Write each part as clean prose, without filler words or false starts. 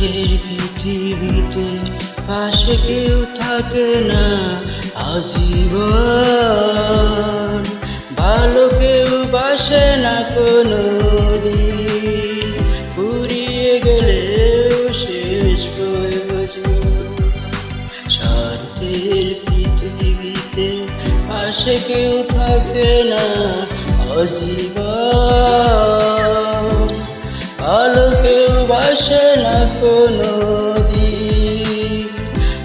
স্বার্থের পৃথিবীতে পাশে কেউ থাকে না আজীবন, ভালো কেউ বাসে না কোনো দিন, ফুরিয়ে গেলেও শেষ প্রয়োজন। স্বার্থের পৃথিবীতে পাশে কেউ থাকে না আজীবন, ভালো কেউ বাসে না কোনো দিন,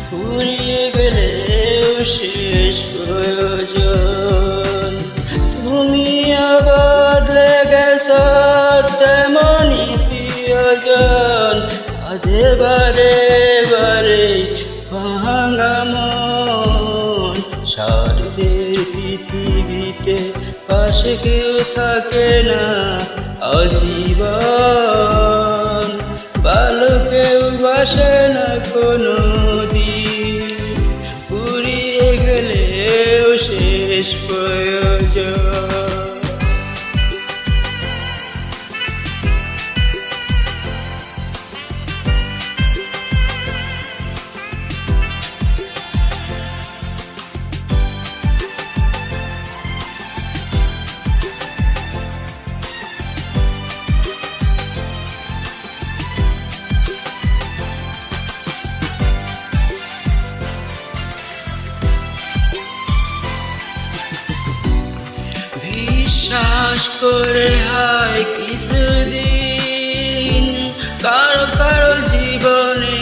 ফুরিয়ে গেলেও শেষ প্রয়োজন। তুমি বদলে গেছ তেমনি প্রিয়জন, কাঁদে বারে বারে ভাঙা মন। স্বার্থের পৃথিবীতে পাশে কেউ থাকে না আজীবন, ভালো কেউ বাসে না কোনো দিন, ফুরিয়ে গেলেও শেষ প্রয়োজন। বিশ্বাস করে হয় কিছুদিন, কারো কারো জীবনে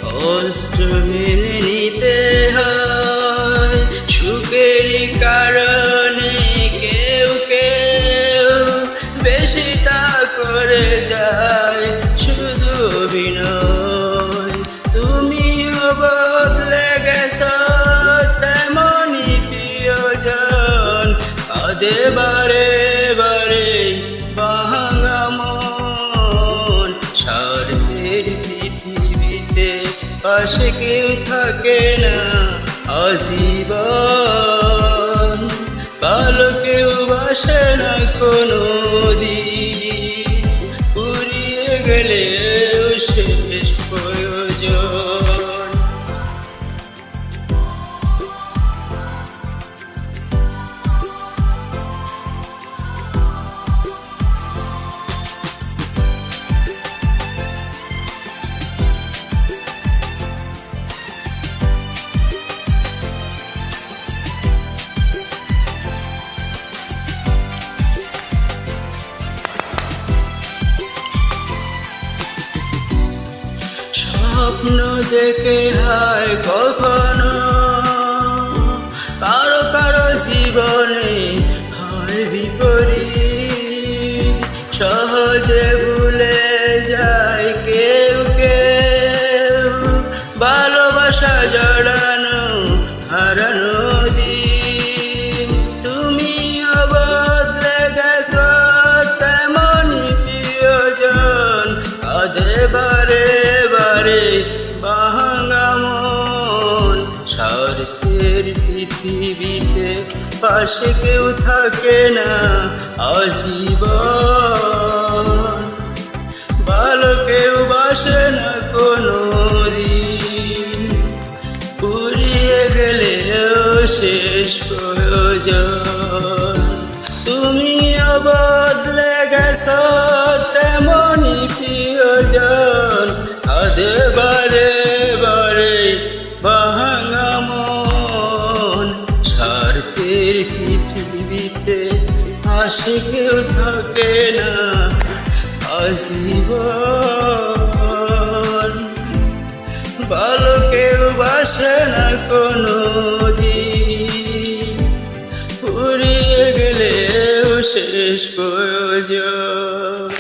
কষ্ট মেনে নিতে হয়। সুখেরই কারণে কেউ কেউ বেশি তা করে যায় শুধু অভিনয়। তুমিও বদলে গেছ তেমনি প্রিয়জন, কাঁদে বারে বারে ভাঙা মন। স্বার্থের পৃথিবীতে পাশে কেউ থাকে না আজীবন, ভালো কেউ বাসে না কোনো দিন, ফুরিয়ে গেলেও শেষ প্রয়োজন। স্বপ্ন দেখে হয় কখনো কারো কারো জীবনে হয় বিপরীত, সহজে ভুলে যায় কেউ কেউ ভালোবাসা জড়ানো হারানো দিন। তুমি বদলে গেছ তেমনি প্রিয়জন, কাঁদে বারে বারে ভাঙা মন। স্বার্থের পৃথিবীতে পাশে কেউ থাকে না আজীবন, ভালো কেউ বাসে না কোনো দিন, ফুরিয়ে গেলেও শেষ প্রয়োজন। তুমি বদলে গেছ তেমনি প্রিয়জন, কাঁদে বারে বারে ভাঙা মন। স্বার্থের পৃথিবীতে পাশে কেউ থাকে না আজীবন, ভালো কেউ বাসে না কোনো দিন, ফুরিয়ে গেলেও শেষ প্রয়োজন।